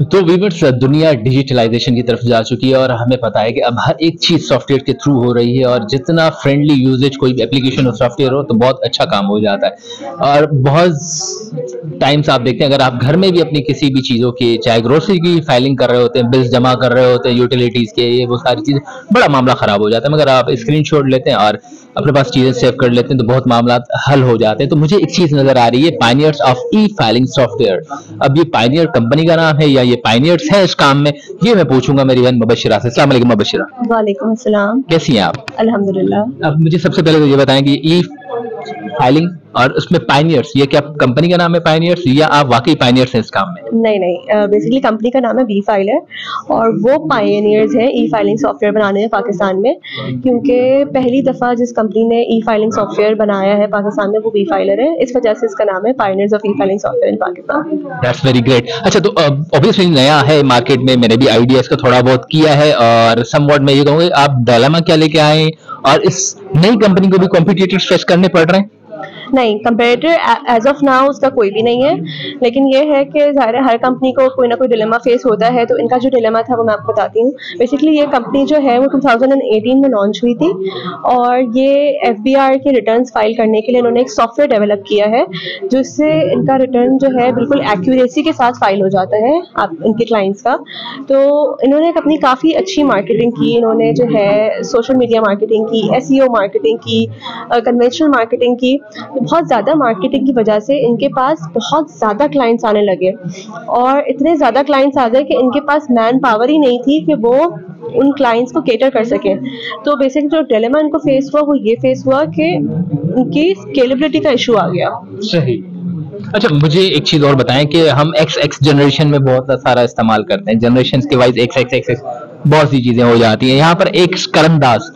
तो वीवर्स, दुनिया डिजिटलाइजेशन की तरफ जा चुकी है और हमें पता है कि अब हर एक चीज़ सॉफ्टवेयर के थ्रू हो रही है, और जितना फ्रेंडली यूजेज कोई भी एप्लीकेशन हो, सॉफ्टवेयर हो, तो बहुत अच्छा काम हो जाता है। और बहुत टाइम्स आप देखते हैं, अगर आप घर में भी अपनी किसी भी चीज़ों की, चाहे ग्रोसरी की फाइलिंग कर रहे होते हैं, बिल्स जमा कर रहे होते हैं, यूटिलिटीज़ के, ये वो सारी चीज़ें, बड़ा मामला ख़राब हो जाता है। मगर आप स्क्रीनशॉट लेते हैं और अपने पास चीज़ें सेव कर लेते हैं, तो बहुत मामला हल हो जाते हैं। तो मुझे एक चीज़ नज़र आ रही है, pioneers of E filing software. अब ये पायनियर कंपनी का नाम है या ये पायनियर्स है इस काम में, ये मैं पूछूंगा मेरी बहन मुबशिरा से। अस्सलाम वालेकुम मुबशिरा। वालेकुम अस्सलाम। कैसी हैं आप? अल्हम्दुलिल्लाह। अब मुझे सबसे पहले तो ये बताएं कि ई फाइलिंग और उसमें पायनियर्स, ये क्या कंपनी का नाम है पायनियर्स, या आप वाकई पायनियर्स हैं इस काम में? नहीं नहीं, बेसिकली कंपनी का नाम है वी फाइलर और वो पायनियर्स हैं ई फाइलिंग सॉफ्टवेयर बनाने में पाकिस्तान में, क्योंकि पहली दफ़ा जिस कंपनी ने ई फाइलिंग सॉफ्टवेयर बनाया है पाकिस्तान में वो वी फाइलर है, इस वजह से इसका नाम है pioneers of E filing software in Pakistan. That's very great. अच्छा, तो ऑब्वियसली नया है मार्केट में, मैंने भी आइडिया इसका थोड़ा बहुत किया है, और समवॉट मैं ये कहूँगा, आप डायलेमा क्या लेके आए और इस नई कंपनी को भी कॉम्पिटिटर्स फेस करने पड़ रहे हैं? नहीं, कंपेरेटर एज ऑफ नाउ उसका कोई भी नहीं है, लेकिन ये है कि ज़ाहिर है हर कंपनी को कोई ना कोई डिलेमा फेस होता है। तो इनका जो डिलेमा था वो मैं आपको बताती हूँ। बेसिकली ये कंपनी जो है वो 2018 में लॉन्च हुई थी, और ये एफबीआर के रिटर्न्स फाइल करने के लिए इन्होंने एक सॉफ्टवेयर डेवलप किया है, जिससे इनका रिटर्न जो है बिल्कुल एक्यूरेसी के साथ फाइल हो जाता है आप इनके क्लाइंट्स का। तो इन्होंने अपनी काफ़ी अच्छी मार्केटिंग की, इन्होंने जो है सोशल मीडिया मार्केटिंग की, एसईओ मार्केटिंग की, कन्वेंशनल मार्केटिंग की। बहुत ज़्यादा मार्केटिंग की वजह से इनके पास बहुत ज़्यादा क्लाइंट्स आने लगे, और इतने ज़्यादा क्लाइंट्स आ गए कि इनके पास मैन पावर ही नहीं थी कि वो उन क्लाइंट्स को केटर कर सकें। तो बेसिकली जो डिलेमा इनको फेस हुआ वो ये फेस हुआ कि उनकी स्केलेबिलिटी का इशू आ गया। सही। अच्छा, मुझे एक चीज और बताएं कि हम एक्स जनरेशन में बहुत सारा इस्तेमाल करते हैं, जनरेशन के वाइज एक्स बहुत सी चीजें हो जाती हैं। यहाँ पर एक करंदाज,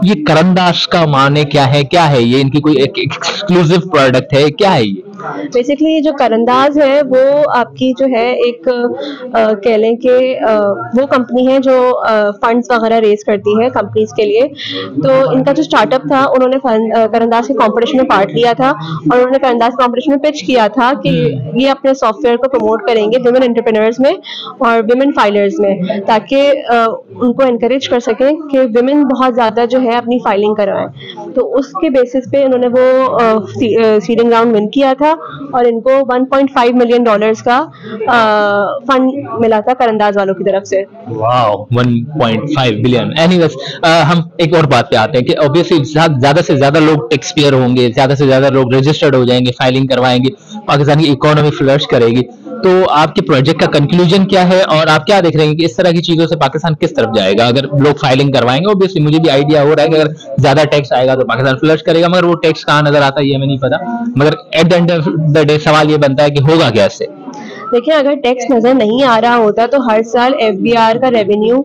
ये करंदाज का माने क्या है, क्या है ये, इनकी कोई एक एक्सक्लूसिव प्रोडक्ट है, क्या है ये? बेसिकली जो करंदाज है वो आपकी जो है एक कह लें कि वो कंपनी है जो फंड्स वगैरह रेज करती है कंपनीज के लिए। तो इनका जो स्टार्टअप था उन्होंने करंदाज के कंपटीशन में पार्ट लिया था, और उन्होंने करंदाज कंपटीशन में पिच किया था कि ये अपने सॉफ्टवेयर को प्रमोट करेंगे विमेन एंटरप्रेन्योर्स में और विमेन फाइलर्स में, ताकि उनको इनकरेज कर सकें कि विमेन बहुत ज़्यादा जो है अपनी फाइलिंग करवाएं। तो उसके बेसिस पे इन्होंने वो सीडिंग राउंड विन किया था, और इनको $1.5 मिलियन का फंड मिला था करंदाज वालों की तरफ से। Wow, 1.5 billion. एनीवेज, हम एक और बात पे आते हैं कि ऑब्वियसली ज्यादा से ज्यादा लोग टैक्स पेयर होंगे, ज्यादा से ज्यादा लोग रजिस्टर्ड हो जाएंगे, फाइलिंग करवाएंगे, पाकिस्तान की इकोनॉमी फ्लरिश करेगी। तो आपके प्रोजेक्ट का कंक्लूजन क्या है, और आप क्या देख रहे हैं कि इस तरह की चीजों से पाकिस्तान किस तरफ जाएगा अगर लोग फाइलिंग करवाएंगे? ऑब्वियसली मुझे भी आइडिया हो रहा है कि अगर ज्यादा टैक्स आएगा तो पाकिस्तान फ्लश करेगा, मगर वो टैक्स कहाँ नजर आता है ये हमें नहीं पता। मगर at the end of the day सवाल ये बनता है कि होगा क्या इससे? देखिए, अगर टैक्स नज़र नहीं आ रहा होता तो हर साल एफबीआर का रेवेन्यू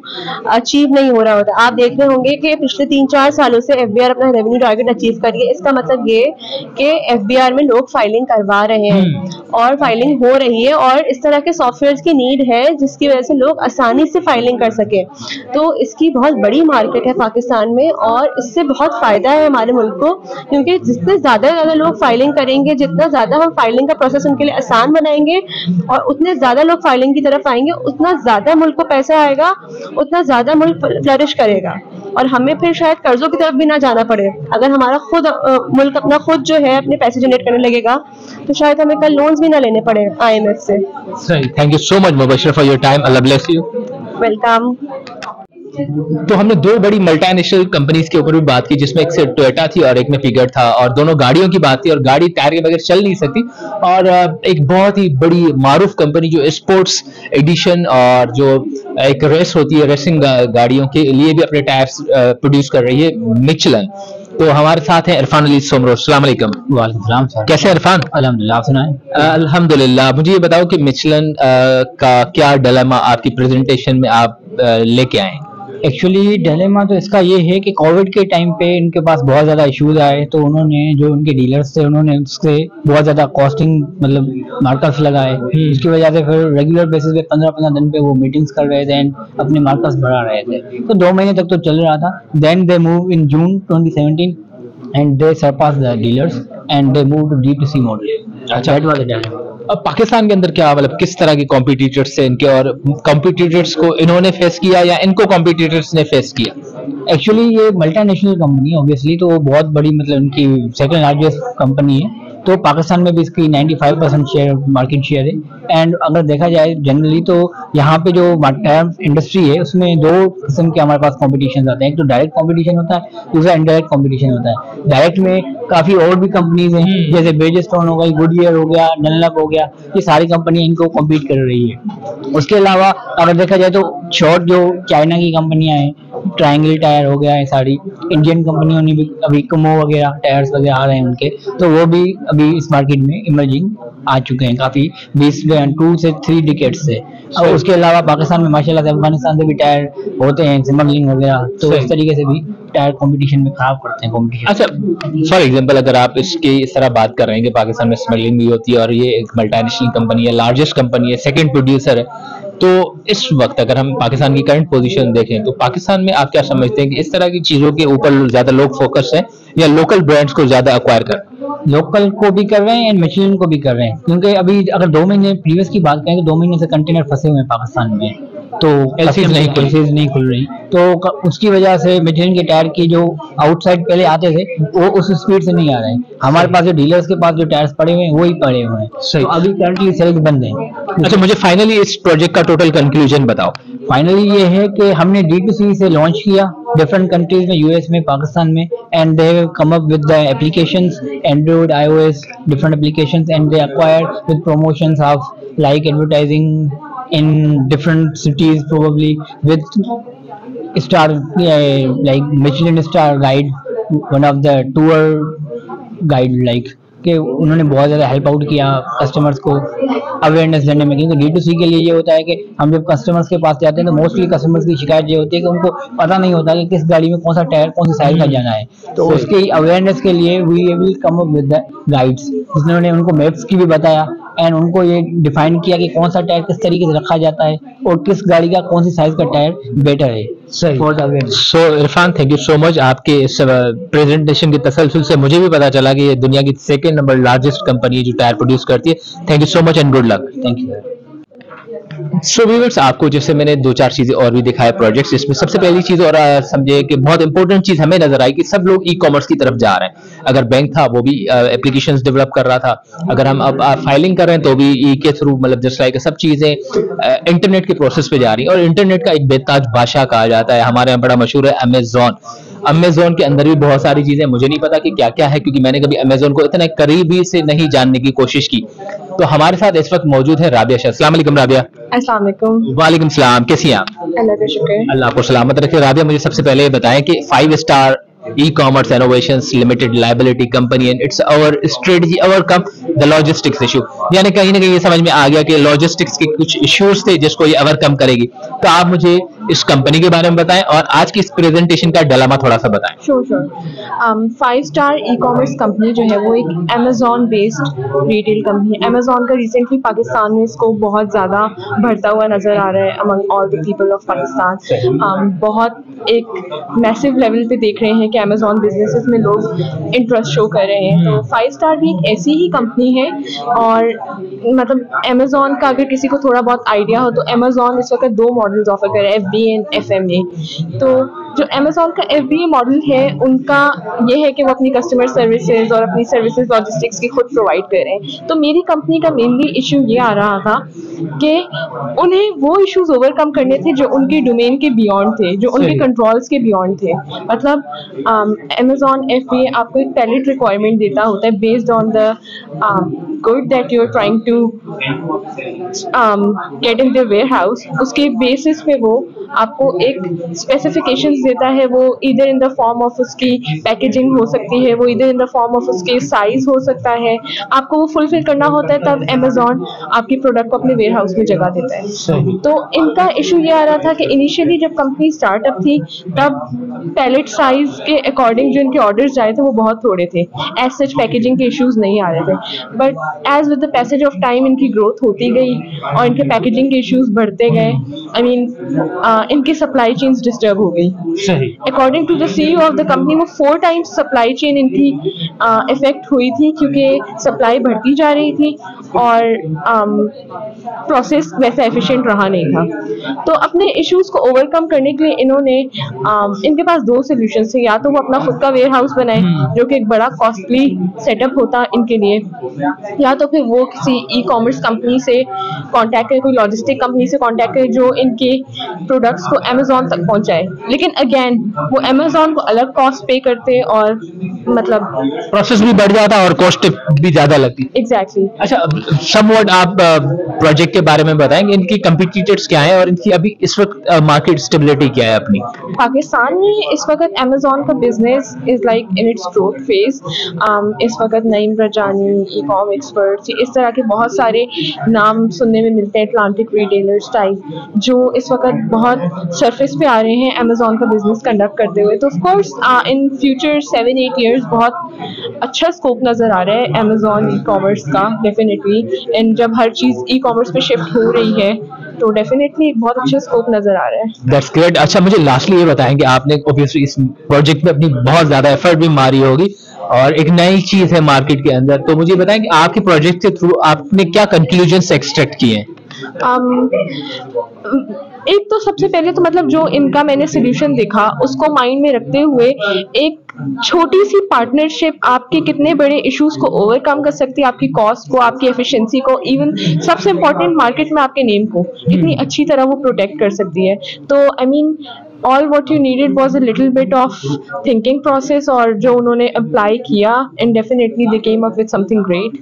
अचीव नहीं हो रहा होता। आप देख रहे होंगे कि पिछले 3-4 सालों से एफबीआर अपना रेवेन्यू टारगेट अचीव कर रही है। इसका मतलब ये कि एफबीआर में लोग फाइलिंग करवा रहे हैं और फाइलिंग हो रही है, और इस तरह के सॉफ्टवेयर की नीड है जिसकी वजह से लोग आसानी से फाइलिंग कर सके। तो इसकी बहुत बड़ी मार्केट है पाकिस्तान में, और इससे बहुत फ़ायदा है हमारे मुल्क को, क्योंकि जितने ज़्यादा लोग फाइलिंग करेंगे, जितना ज़्यादा हम फाइलिंग का प्रोसेस उनके लिए आसान बनाएंगे, और उतने ज्यादा लोग फाइलिंग की तरफ आएंगे, उतना ज्यादा मुल्क को पैसा आएगा, उतना ज्यादा मुल्क फ्लरिश करेगा, और हमें फिर शायद कर्जों की तरफ भी ना जाना पड़े। अगर हमारा खुद मुल्क अपना खुद जो है अपने पैसे जनरेट करने लगेगा तो शायद हमें कल लोन्स भी ना लेने पड़े IMF से। सही। Thank you so much Mubashira for your time. Allah bless you. Welcome. तो हमने दो बड़ी मल्टीनेशनल कंपनीज के ऊपर भी बात की, जिसमें एक से टोयोटा थी और एक में फिगर था, और दोनों गाड़ियों की बात थी, और गाड़ी टायर के बगैर चल नहीं सकती। और एक बहुत ही बड़ी मारूफ कंपनी जो स्पोर्ट्स एडिशन और जो एक रेस होती है, रेसिंग गाड़ियों के लिए भी अपने टायर्स प्रोड्यूस कर रही है, मिचलन। तो हमारे साथ हैं इरफान अली सोमरो। अस्सलाम वालेकुम। वालेकुम सलाम सर। कैसे हैं इरफान? अल्हम्दुलिल्लाह, आप सुनाएं। अल्हम्दुलिल्लाह। मुझे ये बताओ कि मिचलन का क्या डिलेमा आपकी प्रेजेंटेशन में आप लेके आए? एक्चुअली डिलेमा तो इसका ये है कि कोविड के टाइम पे इनके पास बहुत ज़्यादा इश्यूज आए, तो उन्होंने जो उनके डीलर्स थे उन्होंने उससे बहुत ज़्यादा कॉस्टिंग मतलब मार्कर्स लगाए। इसकी वजह से फिर रेगुलर बेसिस पे 15-15 दिन पे वो मीटिंग्स कर रहे थे एंड अपने मार्कर्स बढ़ा रहे थे। तो 2 महीने तक तो चल रहा था। Then they move in June 2017 and they surpass the dealers and they move to D2C model. अच्छा। That was the dilemma. अब पाकिस्तान के अंदर क्या मतलब किस तरह के कॉम्पिटिटर्स थे इनके, और कॉम्पिटिटर्स को इन्होंने फेस किया या इनको कॉम्पिटिटर्स ने फेस किया? एक्चुअली ये मल्टीनेशनल कंपनी है ऑब्वियसली, तो वो बहुत बड़ी मतलब इनकी सेकंड लार्जेस्ट कंपनी है, तो पाकिस्तान में भी इसकी 95% शेयर मार्केट शेयर है। एंड अगर देखा जाए जनरली तो यहाँ पे जो इंडस्ट्री है उसमें दो किस्म के हमारे पास कॉम्पिटिशन आते हैं, एक तो डायरेक्ट कॉम्पिटिशन होता है, दूसरा इनडायरेक्ट कॉम्पिटिशन होता है। डायरेक्ट में काफी और भी कंपनीज हैं, जैसे बेजस्टोन हो गई, गुडईयर हो गया, डनलप हो गया, ये सारी कंपनी इनको कॉम्पीट कर रही है। उसके अलावा अगर देखा जाए तो शॉर्ट जो चाइना की कंपनियां हैं, ट्रायंगल टायर हो गया, ये सारी इंडियन कंपनियों ने भी अभी कमो वगैरह टायर्स वगैरह आ रहे हैं उनके, तो वो भी अभी इस मार्केट में इमर्जिंग आ चुके हैं काफी 2 से 3 डिकेड्स से। और उसके अलावा पाकिस्तान में माशाल्लाह से अफगानिस्तान से भी टायर होते हैं स्मगलिंग वगैरह, तो इस तरीके से भी टायर कंपटीशन में खराब करते हैं कंपटीशन। अच्छा, फॉर एग्जांपल अगर आप इसकी इस तरह बात कर रहे हैं कि पाकिस्तान में स्मगलिंग भी होती है और ये एक मल्टीनेशनल कंपनी है, लार्जेस्ट कंपनी है, सेकंड प्रोड्यूसर है, तो इस वक्त अगर हम पाकिस्तान की करंट पोजीशन देखें तो पाकिस्तान में आप क्या समझते हैं कि इस तरह की चीजों के ऊपर ज्यादा लोग फोकस है या लोकल ब्रांड्स को ज्यादा अक्वायर कर? लोकल को भी कर रहे हैं एंड मिशेलिन को भी कर रहे हैं, क्योंकि अभी अगर 2 महीने प्रीवियस की बात करें तो 2 महीने से कंटेनर फंसे हुए हैं पाकिस्तान में, तो LCs नहीं खुल रही, तो उसकी वजह से मिशेलिन के टायर की जो आउटसाइड पहले आते थे वो उस स्पीड से नहीं आ रहे हैं। हमारे पास जो डीलर्स के पास जो टायर्स पड़े हुए हैं वही पड़े हुए हैं, तो अभी करंटली सेल्स बंद है। अच्छा, मुझे फाइनली इस प्रोजेक्ट का टोटल कंक्लूजन बताओ। फाइनली ये है कि हमने D2C से लॉन्च किया डिफरेंट कंट्रीज में, यूएस में, पाकिस्तान में, and they have come up with the applications, Android, iOS, different applications, and they acquired with promotions of like advertising in different cities, probably with star like Michelin star guide, one of the tour guide, like कि उन्होंने बहुत ज़्यादा help out किया customers को awareness देने में, क्योंकि D2C के लिए ये होता है कि हम जब कस्टमर्स के पास जाते हैं तो मोस्टली कस्टमर्स की शिकायत ये होती है कि उनको पता नहीं होता कि किस गाड़ी में कौन सा टायर कौन सी साइज का जाना है, तो उसके अवेयरनेस के लिए we will come up with the guides, जिन्होंने उनको मैप्स की भी बताया एंड उनको ये डिफाइन किया कि कौन सा टायर किस तरीके से रखा जाता है और किस गाड़ी का कौन सी साइज का टायर बेटर है। So Irfan, thank you so much. आपके इस प्रेजेंटेशन के तसलसल से मुझे भी पता चला कि ये दुनिया की सेकंड नंबर लार्जेस्ट कंपनी है जो टायर प्रोड्यूस करती है। Thank you so much and good luck. Thank you. So viewers, आपको जैसे मैंने 2-4 चीजें और भी दिखाए प्रोजेक्ट्स, इसमें सबसे पहली चीज और समझे कि बहुत इंपॉर्टेंट चीज हमें नजर आई कि सब लोग ई कॉमर्स की तरफ जा रहे हैं। अगर बैंक था वो भी एप्लीकेशंस डेवलप कर रहा था, अगर हम अब फाइलिंग कर रहे हैं तो भी ई के थ्रू, मतलब जस्ट लाइक सब चीजें इंटरनेट के प्रोसेस पे जा रही है। और इंटरनेट का एक बेताज बादशाह कहा जाता है, हमारे यहाँ बड़ा मशहूर है अमेज़न। अमेज़न के अंदर भी बहुत सारी चीजें, मुझे नहीं पता कि क्या क्या है क्योंकि मैंने कभी अमेज़न को इतने करीबी से नहीं जानने की कोशिश की। तो हमारे साथ इस वक्त मौजूद है राबिया शाह। अस्सलाम वालेकुम राबिया। अस्सलाम वालेकुम। वालेकुम सलाम, कैसी हैं आप? अल्लाह का शुक्र। अल्लाह आपको सलामत रखे। राबिया, मुझे सबसे पहले ये बताएं कि 5 star e-commerce innovations limited liability company and it's our strategy overcome the logistics issue, यानी कहीं ना कहीं ये समझ में आ गया कि लॉजिस्टिक्स के कुछ इश्यूज थे जिसको ये ओवरकम करेगी। तो आप मुझे इस कंपनी के बारे में बताएं और आज की इस प्रेजेंटेशन का डिलेमा थोड़ा सा बताएं। Sure. 5 star e commerce company जो है वो एक अमेजोन बेस्ड रिटेल कंपनी है। अमेजोन का रिसेंटली पाकिस्तान में इसको बहुत ज़्यादा बढ़ता हुआ नज़र आ रहा है among all the people of Pakistan. बहुत एक मैसिव लेवल पे देख रहे हैं कि अमेजोन बिजनेसेस में लोग इंटरेस्ट शो कर रहे हैं। तो 5 स्टार भी एक ऐसी ही कंपनी है, और मतलब अमेजोन का अगर किसी को थोड़ा बहुत आइडिया हो तो अमेजोन इस वक्त 2 मॉडल्स ऑफर कर रहा है, FBA एंड FMA। तो जो अमेजोन का FBA मॉडल है उनका ये है कि वो अपनी कस्टमर सर्विसेज और अपनी सर्विसेज लॉजिस्टिक्स की खुद प्रोवाइड कर रहे हैं। तो मेरी कंपनी का मेनली इशू ये आ रहा था कि उन्हें वो इश्यूज ओवरकम करने थे जो उनके डोमेन के बियॉन्ड थे, जो उनके कंट्रोल्स के बियॉन्ड थे। मतलब अमेजोन FBA आपको एक पैलेट रिक्वायरमेंट देता होता है based on the good that you are trying to get in the warehouse. उसके बेसिस पे वो आपको एक स्पेसिफिकेशंस देता है, वो इधर इन द फॉर्म ऑफ उसकी पैकेजिंग हो सकती है, वो इधर इन द फॉर्म ऑफ उसके साइज हो सकता है, आपको वो फुलफिल करना होता है, तब अमेजोन आपकी प्रोडक्ट को अपने वेयरहाउस में जगह देता है। तो इनका इशू ये आ रहा था कि इनिशियली जब कंपनी स्टार्टअप थी तब पैलेट साइज के अकॉर्डिंग जो इनके ऑर्डर्स जाए थे वो बहुत थोड़े थे, एज सच पैकेजिंग के इश्यूज नहीं आ रहे थे। But as with the passage of time इनकी ग्रोथ होती गई और इनके पैकेजिंग के इश्यूज बढ़ते गए इनकी सप्लाई चेन्स डिस्टर्ब हो गई। सही। According to the CEO of the company, वो 4 टाइम्स सप्लाई चेन इनकी इफेक्ट हुई थी क्योंकि सप्लाई बढ़ती जा रही थी और प्रोसेस वैसा एफिशिएंट रहा नहीं था। तो अपने इश्यूज को ओवरकम करने के लिए इन्होंने इनके पास 2 सोल्यूशन थे, या तो वो अपना खुद का वेयर हाउस बनाए जो कि एक बड़ा कॉस्टली सेटअप होता इनके लिए, या तो फिर वो किसी ई-कॉमर्स कंपनी से कांटेक्ट करे, कोई लॉजिस्टिक कंपनी से कांटेक्ट करे जो इनके प्रोडक्ट्स को अमेज़न तक पहुंचाए। लेकिन अगेन वो अमेज़न को अलग कॉस्ट पे करते और मतलब प्रोसेस भी बढ़ जाता और कॉस्ट भी ज्यादा लगती। एग्जैक्टली। अच्छा, समवॉट आप प्रोजेक्ट के बारे में बताएंगे, इनकी कंपिटिटर्स क्या हैं और इनकी अभी इस वक्त मार्केट स्टेबिलिटी क्या है अपनी? पाकिस्तान में इस वक्त अमेज़न का business is like in its growth phase. इस वक्त नईम रजानी, ई-कॉम एक्सपर्ट्स, इस तरह के बहुत सारे नाम सुनने में मिलते हैं, अटलांटिक रिटेलर्स टाइप, जो इस वक्त बहुत सरफेस पे आ रहे हैं अमेज़न का बिजनेस कंडक्ट करते हुए। तो of course in future 7-8 years बहुत अच्छा स्कोप नजर आ रहा है अमेज़न ई-कॉमर्स का डेफिनेटली। एंड जब हर चीज ई-कॉमर्स पे शिफ्ट हो रही है तो डेफिनेटली बहुत अच्छा स्कोप नजर आ रहा है। That's great. अच्छा, मुझे लास्टली ये बताएंगे, आपने ऑब्वियसली इस प्रोजेक्ट में अपनी बहुत ज्यादा एफर्ट भी मारी होगी और एक नई चीज है मार्केट के अंदर, तो मुझे बताएं कि आपके प्रोजेक्ट के थ्रू आपने क्या कंक्लूजन्स एक्सट्रैक्ट किए हैं? एक तो सबसे पहले तो मतलब जो इनका मैंने सोल्यूशन देखा उसको माइंड में रखते हुए एक छोटी सी पार्टनरशिप आपके कितने बड़े इश्यूज को ओवरकम कर सकती है, आपकी कॉस्ट को, आपकी एफिशिएंसी को, इवन सबसे इम्पोर्टेंट मार्केट में आपके नेम को कितनी अच्छी तरह वो प्रोटेक्ट कर सकती है। तो I mean all what you needed was a little bit of thinking process और जो उन्होंने अप्लाई किया and definitely they came up with something great.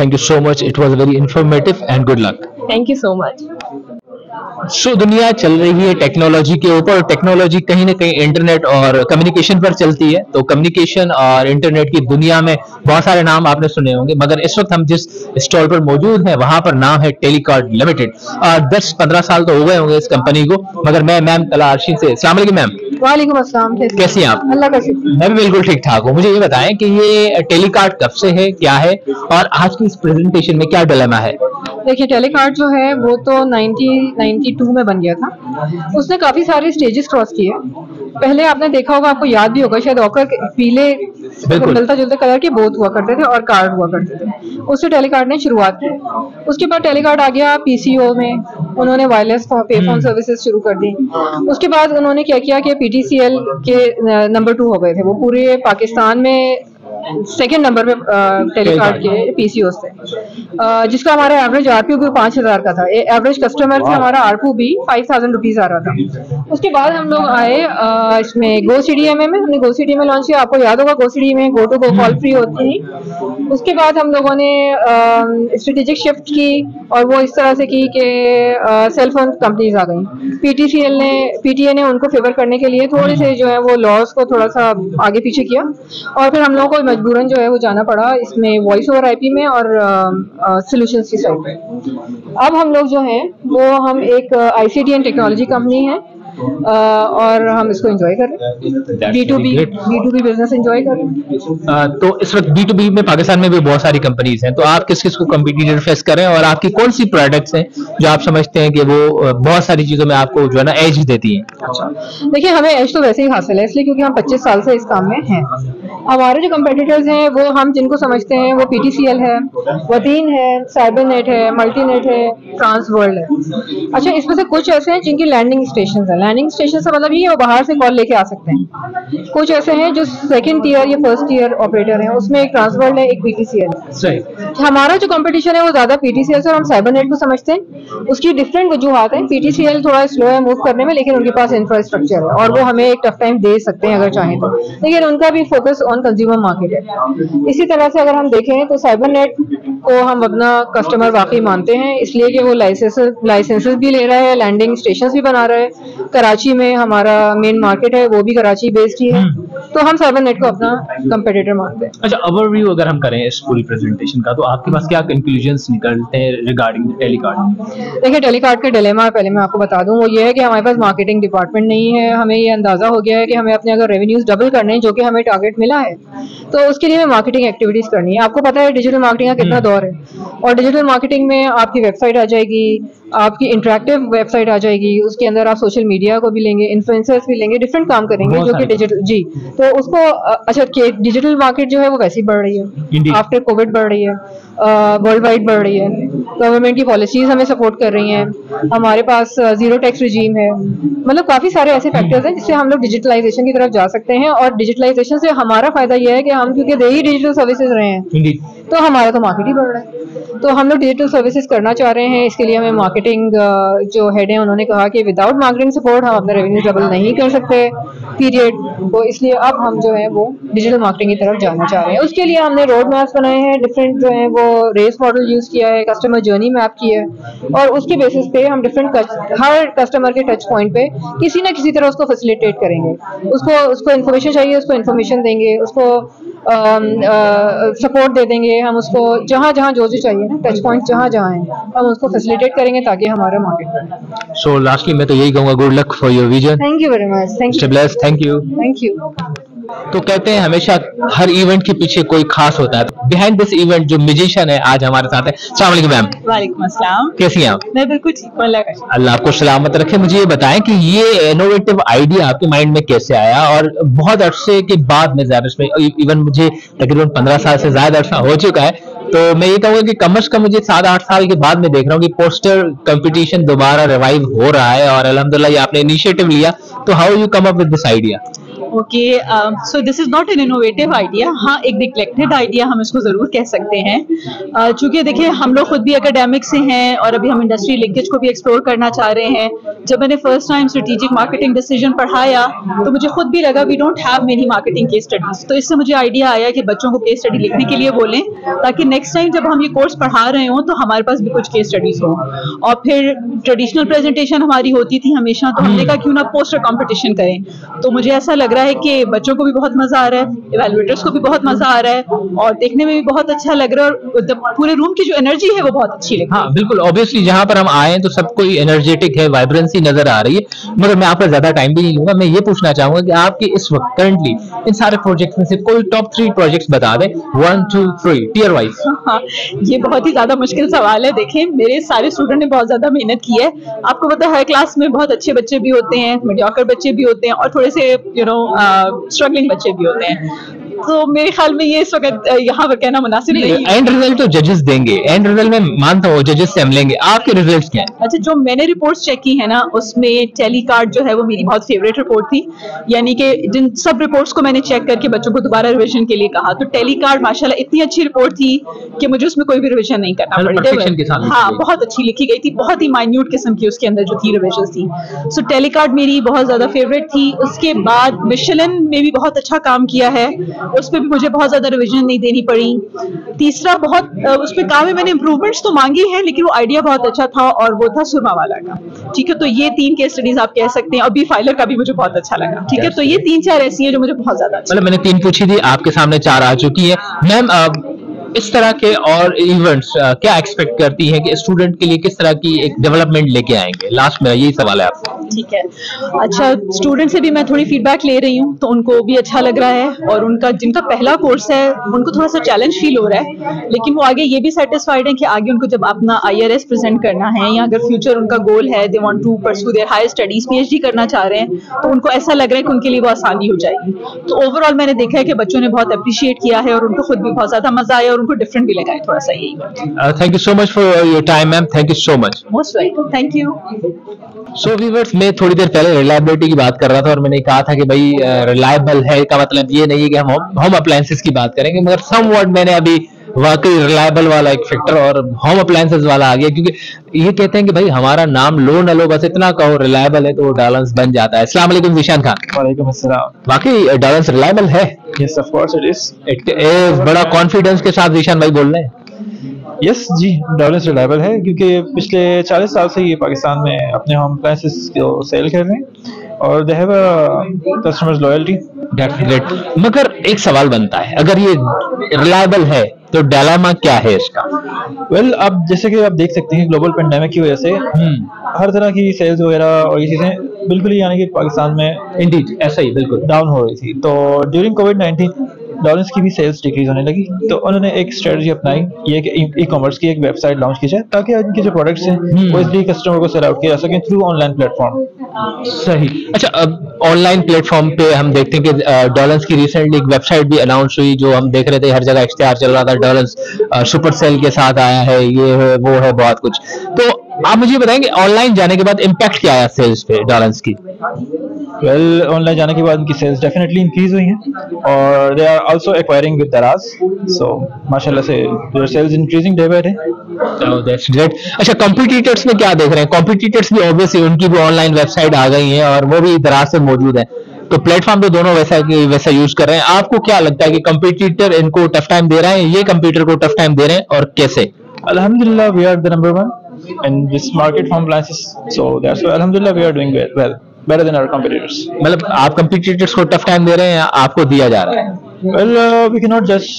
Thank you so much. It was very informative and good luck. Thank you so much. दुनिया चल रही है technology के ऊपर, टेक्नोलॉजी कहीं ना कहीं इंटरनेट और कम्युनिकेशन पर चलती है, तो कम्युनिकेशन और इंटरनेट की दुनिया में बहुत सारे नाम आपने सुने होंगे, मगर इस वक्त हम जिस स्टॉल पर मौजूद हैं वहां पर नाम है टेलीकार्ड लिमिटेड। 10-15 साल तो हो गए होंगे इस कंपनी को, मगर मैं मैम तलाशी से। अस्सलाम वालेकुम मैम। वालेकुम अस्सलाम। कैसी हैं आप? अल्लाह का शुक्र। मैं भी बिल्कुल ठीक ठाक हूँ। मुझे ये बताएं कि ये टेलीकार्ड कब से है, क्या है, और आज की इस प्रेजेंटेशन में क्या डिलेमा है? देखिए, टेलीकार्ड जो है वो तो 1992 में बन गया था। उसने काफ़ी सारे स्टेजेस क्रॉस किए। पहले आपने देखा होगा, आपको याद भी होगा शायद, ऑकर पीले मिलता जुलता कलर के बोथ हुआ करते थे और कार्ड हुआ करते थे। उससे टेलीकार्ड ने शुरुआत की। उसके बाद टेलीकार्ड आ गया PCO में, उन्होंने वायरलेस पे फोन सर्विसेज शुरू कर दी। उसके बाद उन्होंने क्या किया कि PTCL के नंबर 2 हो गए थे। वो पूरे पाकिस्तान में सेकेंड नंबर पे टेलीकार्ड के PCO से, जिसका हमारा एवरेज आरपी भी 5000 का था। एवरेज कस्टमर से हमारा आरपू भी 5000 रुपीज आ रहा था। उसके बाद हम लोग आए इसमें GoCDMA में। हमने GoCDMA लॉन्च किया। आपको याद होगा GoCDMA go to go call free होती थी। उसके बाद हम लोगों ने स्ट्रेटेजिक शिफ्ट की और वो इस तरह से की कि सेल फोन कंपनीज आ गई। PTA ने उनको फेवर करने के लिए थोड़े से जो है वो लॉस को थोड़ा सा आगे पीछे किया और फिर हम लोगों को मजबूरन जो है वो जाना पड़ा इसमें वॉइस ओवर IP में और सॉल्यूशंस की साइड पे। अब हम लोग जो हैं वो हम एक ICT एंड टेक्नोलॉजी कंपनी है और हम इसको एंजॉय कर रहे हैं। B2B बिजनेस एंजॉय कर रहे हैं। तो इस वक्त B2B में पाकिस्तान में भी बहुत सारी कंपनीज हैं, तो आप किस किस को कंपटीटर फेस कर रहे हैं और आपकी कौन सी प्रोडक्ट्स हैं जो आप समझते हैं कि वो बहुत सारी चीजों में आपको जो है ना एज देती हैं? अच्छा, देखिए, हमें एज तो वैसे ही हासिल है इसलिए क्योंकि हम 25 साल से इस काम में हैं। हमारे जो कंपेटिटर्स हैं वो हम जिनको समझते हैं वो PTCL है, वतीन है, साइबरनेट है, मल्टीनेट है, ट्रांसवर्ल्ड है। अच्छा, इसमें से कुछ ऐसे हैं जिनकी लैंडिंग स्टेशन है। लैंडिंग स्टेशन से मतलब ये है वो बाहर से कॉल लेके आ सकते हैं। कुछ ऐसे हैं जो सेकंड टियर या फर्स्ट टियर ऑपरेटर हैं, उसमें एक ट्रांसवर्ल्ड है, एक PTCL है। हमारा जो कंपटीशन है वो ज्यादा PTCL से और हम साइबरनेट को समझते हैं। उसकी डिफरेंट वजूहात हैं। PTCL थोड़ा स्लो है मूव करने में, लेकिन उनके पास इंफ्रास्ट्रक्चर है और वो हमें एक टफ टाइम दे सकते हैं अगर चाहें तो, लेकिन उनका भी फोकस ऑन कंज्यूमर मार्केट है। इसी तरह से अगर हम देखें तो साइबरनेट को हम अपना कस्टमर वाकई मानते हैं, इसलिए कि वो लाइसेंसेस भी ले रहा है, लैंडिंग स्टेशन भी बना रहा है। कराची में हमारा मेन मार्केट है, वो भी कराची बेस्ड ही है, तो हम साइबरनेट को अपना कंपेटिटर मानते हैं। अच्छा, ओवरव्यू अगर हम करें इस पूरी प्रेजेंटेशन का, तो आपके पास क्या कंक्लूजन्स निकलते हैं रिगार्डिंग टेलीकार्ड? देखिए, टेलीकार्ड का डिलेमा पहले मैं आपको बता दूं, वो ये है कि हमारे पास मार्केटिंग डिपार्टमेंट नहीं है। हमें ये अंदाजा हो गया है कि हमें अपने अगर रेवेन्यूज डबल करने हैं, जो कि हमें टारगेट मिला है, तो उसके लिए हमें मार्केटिंग एक्टिविटीज करनी है। आपको पता है डिजिटल मार्केटिंग का कितना दौर है, और डिजिटल मार्केटिंग में आपकी वेबसाइट आ जाएगी, आपकी इंटरेक्टिव वेबसाइट आ जाएगी, उसके अंदर आप सोशल मीडिया को भी लेंगे, इन्फ्लुएंसर्स भी लेंगे, डिफरेंट काम करेंगे जो कि डिजिटल जी। तो उसको अच्छा कि डिजिटल मार्केट जो है वो वैसे ही बढ़ रही है, आफ्टर कोविड बढ़ रही है, वर्ल्ड वाइड बढ़ रही है, गवर्नमेंट की पॉलिसीज हमें सपोर्ट कर रही हैं, हमारे पास जीरो टैक्स रिजीम है, मतलब काफ़ी सारे ऐसे फैक्टर्स हैं जिससे हम लोग डिजिटलाइजेशन की तरफ जा सकते हैं। और डिजिटलाइजेशन से हमारा फायदा यह है कि हम क्योंकि दे ही डिजिटल सर्विसेज रहे हैं तो हमारा तो मार्केट ही बढ़ रहा है। तो हम लोग डिजिटल सर्विसेज करना चाह रहे हैं, इसके लिए हमें मार्केटिंग जो हेड हैं उन्होंने कहा कि विदाउट मार्केटिंग सपोर्ट हम अपना रेवेन्यू डबल नहीं कर सकते पीरियड। तो इसलिए अब हम जो है वो डिजिटल मार्केटिंग की तरफ जाना चाह रहे हैं। उसके लिए हमने रोड मैप्स बनाए हैं, डिफरेंट जो है वो रेस मॉडल यूज़ किया है, कस्टमर जर्नी मैप की है, और उसके बेसिस पे हम डिफरेंट हर कस्टमर के टच पॉइंट पे किसी ना किसी तरह उसको फैसिलिटेट करेंगे। उसको इन्फॉर्मेशन चाहिए, उसको इन्फॉर्मेशन देंगे, उसको सपोर्ट दे देंगे, हम उसको जहाँ जहाँ जो चाहिए ना टच पॉइंट जहाँ जहाँ है हम उसको फैसिलिटेट करेंगे ताकि हमारा मार्केट बढ़े। सो लास्टली मैं तो यही कहूँगा, good luck for your vision. Thank you very much. Thank you. Thank you. तो कहते हैं हमेशा हर इवेंट के पीछे कोई खास होता है। बिहाइंड दिस इवेंट जो म्यूजिशियन है आज हमारे साथ है। अस्सलाम वालेकुम मैम। वालेकुम अस्सलाम। कैसी हैं आप? मैं बिल्कुल ठीक हूं, अल्लाह आपको सलामत रखे। मुझे ये बताएं कि ये इनोवेटिव आइडिया आपके माइंड में कैसे आया, और बहुत अरसे के बाद में ज़्यादा इसमें इवन मुझे तकरीबन 15 साल से ज्यादा अरसा हो चुका है, तो मैं ये कहूँगा कि कम से कम मुझे 7-8 साल के बाद में देख रहा हूँ कि पोस्टर कंपटीशन दोबारा रिवाइव हो रहा है, और अल्हम्दुलिल्लाह ये आपने इनिशिएटिव लिया। तो how you come up with this idea? Okay, so this is not an innovative idea, हाँ एक निग्लेक्टेड आइडिया हम इसको जरूर कह सकते हैं। चूंकि देखिए हम लोग खुद भी एकेडमिक से हैं और अभी हम इंडस्ट्री लिंकेज को भी एक्सप्लोर करना चाह रहे हैं। जब मैंने first time strategic marketing decision पढ़ाया तो मुझे खुद भी लगा we don't have many marketing case studies. तो इससे मुझे आइडिया आया कि बच्चों को केस स्टडी लिखने के लिए बोलें, ताकि नेक्स्ट टाइम जब हम ये कोर्स पढ़ा रहे हों तो हमारे पास भी कुछ केस स्टडीज हो। और फिर ट्रेडिशनल प्रेजेंटेशन हमारी होती थी हमेशा, तो हमने कहा क्यों ना पोस्टर कॉम्पिटिशन करें। तो मुझे ऐसा लग रहा है कि बच्चों को भी बहुत मजा आ रहा है, इवैल्यूएटर्स को भी बहुत मजा आ रहा है, और देखने में भी बहुत अच्छा लग रहा है, और पूरे रूम की जो एनर्जी है वो बहुत अच्छी लग रही है। हाँ बिल्कुल, ऑब्वियसली जहां पर हम आए हैं तो सब कोई एनर्जेटिक है, वाइब्रेंसी नजर आ रही है। मगर मैं आपका ज्यादा टाइम भी नहीं लूंगा, मैं ये पूछना चाहूंगा कि आपके इस वक्त करंटली इन सारे प्रोजेक्ट्स में से कोई टॉप 3 प्रोजेक्ट्स बता दें, 1, 2, 3 टियर वाइज। हाँ, ये बहुत ही ज्यादा मुश्किल सवाल है। देखें मेरे सारे स्टूडेंट ने बहुत ज्यादा मेहनत की है। आपको पता है हर क्लास में बहुत अच्छे बच्चे भी होते हैं, मीडियोकर बच्चे भी होते हैं, और थोड़े से स्ट्रगलिंग बच्चे भी होते हैं। तो मेरे ख्याल में ये इस वक्त यहाँ पर कहना मुनासिब नहीं है। एंड रिजल्ट तो जजेस देंगे, एंड रिजल्ट में मानता हूँ जजेस से हम लेंगे। आपके रिजल्ट्स क्या है? अच्छा, जो मैंने रिपोर्ट्स चेक की है ना उसमें टेलीकार्ड जो है वो मेरी बहुत फेवरेट रिपोर्ट थी। यानी कि जिन सब रिपोर्ट्स को मैंने चेक करके बच्चों को दोबारा रिवीजन के लिए कहा, तो टेलीकार्ड माशाल्लाह इतनी अच्छी रिपोर्ट थी कि मुझे उसमें कोई भी रिवीजन नहीं करना पड़ी। हाँ, बहुत अच्छी लिखी गई थी, बहुत ही माइन्यूट किस्म की उसके अंदर जो थी रिविजन थी। सो टेलीकार्ड मेरी बहुत ज्यादा फेवरेट थी। उसके बाद मिशेलिन में भी बहुत अच्छा काम किया है, उस पर भी मुझे बहुत ज्यादा रिवीजन नहीं देनी पड़ी। तीसरा बहुत उस पर काम है, मैंने इंप्रूवमेंट्स तो मांगी है लेकिन वो आइडिया बहुत अच्छा था, और वो था सुरमा वाला का। ठीक है, तो ये 3 केस स्टडीज आप कह सकते हैं। अभी फाइलर का भी मुझे बहुत अच्छा लगा। ठीक है, तो ये 3-4 ऐसी हैं जो मुझे बहुत ज्यादा अच्छा। मतलब मैंने 3 पूछी थी, आपके सामने 4 आ चुकी है। मैम इस तरह के और इवेंट्स क्या एक्सपेक्ट करती हैं कि स्टूडेंट के लिए किस तरह की एक डेवलपमेंट लेके आएंगे? लास्ट में यही सवाल है आपसे। ठीक है, अच्छा स्टूडेंट से भी मैं थोड़ी फीडबैक ले रही हूँ, तो उनको भी अच्छा लग रहा है, और उनका जिनका पहला कोर्स है उनको थोड़ा सा चैलेंज फील हो रहा है, लेकिन वो आगे ये भी सेटिस्फाइड है कि आगे उनको जब अपना IRS प्रेजेंट करना है, या अगर फ्यूचर उनका गोल है they want to pursue their higher studies, PhD करना चाह रहे हैं, तो उनको ऐसा लग रहा है कि उनके लिए वो आसानी हो जाएगी। तो ओवरऑल मैंने देखा है कि बच्चों ने बहुत अप्रिशिएट किया है, और उनको खुद भी बहुत ज्यादा मजा आया, और उनको डिफरेंट भी लगा है थोड़ा सा। यही thank you so much for your time ma'am, thank you so much. Most welcome, thank you. So viewers, मैं थोड़ी देर पहले रिलायबिलिटी की बात कर रहा था, और मैंने कहा था कि भाई रिलायबल है का मतलब ये नहीं है कि हम होम अप्लायंसेस की बात करेंगे, मगर समवॉट मैंने अभी वाकई रिलायबल वाला एक फैक्टर और होम अप्लायंसेस वाला आ गया, क्योंकि ये कहते हैं कि भाई हमारा नाम लो न लो, बस इतना कहो रिलायबल है तो वो डालन्स बन जाता है। अस्सलाम वालेकुम ज़ीशान खान। वालेकुम अस्सलाम। वाकई डालन्स रिलायबल है? Yes of course it is. बड़ा कॉन्फिडेंस के साथ ज़ीशान भाई बोल रहे हैं। यस जी, डालन्स रिलायबल है क्योंकि पिछले 40 साल से ये पाकिस्तान में अपने होम अप्लायंसेस को सेल कर रहे हैं, और they have customers loyalty. That's great. मगर एक सवाल बनता है, अगर ये रिलायबल है तो डायलेमा क्या है इसका? वेल, अब जैसे कि आप देख सकते हैं ग्लोबल पेंडेमिक की वजह से हर तरह की सेल्स वगैरह और ये चीजें बिल्कुल ही यानी कि पाकिस्तान में इंडीड ऐसा ही बिल्कुल डाउन हो रही थी। तो ड्यूरिंग कोविड-19 डॉलर्स की भी सेल्स डिक्रीज होने लगी, तो उन्होंने एक स्ट्रेटजी अपनाई, ये कि ई कॉमर्स की एक वेबसाइट लॉन्च की जाए ताकि उनके जो प्रोडक्ट्स हैं वो इसलिए कस्टमर को सेल आउट किया जा सके थ्रू ऑनलाइन प्लेटफॉर्म। सही। अच्छा, अब ऑनलाइन प्लेटफॉर्म पे हम देखते हैं कि डॉलर्स की रिसेंटली एक वेबसाइट भी अनाउंस हुई, जो हम देख रहे थे हर जगह इश्तिहार चल रहा था, डॉलर्स सुपर सेल के साथ आया है, ये है वो है बहुत कुछ। तो आप मुझे बताएंगे ऑनलाइन जाने के बाद इम्पैक्ट क्या आया सेल्स पे डॉलर्स की? वेल, ऑनलाइन जाने के बाद उनकी सेल्स डेफिनेटली इंक्रीज हुई हैं और they are also acquiring with Daraz, so माशाल्लाह से their sales increasing day by day. Oh, that's great. अच्छा, कॉम्पिटिटर्स में क्या देख रहे हैं? कॉम्पिटिटर्स भी ऑब्वियसली उनकी भी ऑनलाइन वेबसाइट आ गई है और वो भी दराज से मौजूद है, तो प्लेटफॉर्म तो दोनों वैसा यूज कर रहे हैं। आपको क्या लगता है कि कंपटीटर इनको टफ टाइम दे रहे हैं, ये कंप्यूटर को टफ टाइम दे रहे हैं, और कैसे? Alhamdulillah, we are the number one in this market for appliances, so that's why Alhamdulillah we are doing well, better than our competitors. मतलब आप कंपटीटर्स को टफ टाइम दे रहे हैं या आपको दिया जा रहा है? Well, we cannot judge,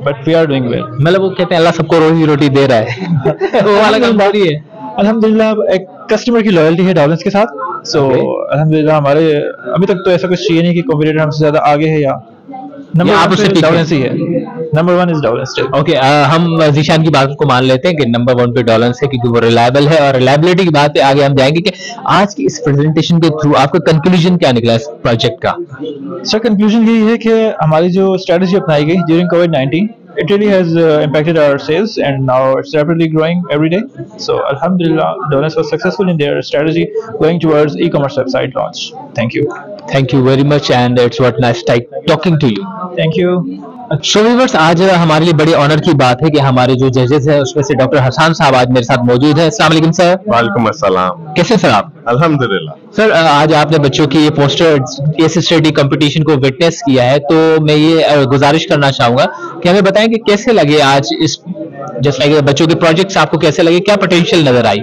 but we are doing well. मतलब वो कहते हैं अल्लाह सबको रोजी रोटी दे रहा है वो वाला काम थोड़ी है। अल्हम्दुलिल्लाह, एक कस्टमर की लॉयल्टी है डॉलर्स के साथ, सो अल्हम्दुलिल्लाह हमारे अभी तक तो ऐसा कुछ चाहिए नहीं कि कंपटीटर हमसे ज्यादा आगे है या नंबर आप उससे डॉलर्स ही है। Number 1 is dollars. ओके, हम जीशान की बात को मान लेते हैं कि नंबर 1 पे डॉलर्स है क्योंकि वो रिलायबल है, और रिलायबिलिटी की बात पे आगे हम जाएंगे कि आज की इस प्रेजेंटेशन के थ्रू आपका कंक्लूजन क्या निकला इस प्रोजेक्ट का? सर, कंक्लूजन यही है कि हमारी जो स्ट्रेटजी अपनाई गई during covid, it really has impacted our sales and now it's rapidly growing every day. So alhamdulillah, Dollars was successful in their strategy going towards e-commerce website launch. Thank you. Thank you very much and it's what nice talking to you. Thank you. So viewers, आज हमारे लिए बड़ी honour की बात है कि हमारे जो जजेस हैं उसमें से डॉक्टर हसन साहब आज मेरे साथ मौजूद हैं। अस्सलाम वालेकुम सर। वालेकुम अस्सलाम। कैसे सर आप? अल्हम्दुलिल्लाह। सर, आज आपने बच्चों की ये पोस्टर केस स्टडी कंपटीशन को विटनेस किया है, तो मैं ये गुजारिश करना चाहूंगा कि हमें बताएं कि कैसे लगे आज इस जस्ट लाइक बच्चों के प्रोजेक्ट्स आपको कैसे लगे, क्या पोटेंशियल नजर आई?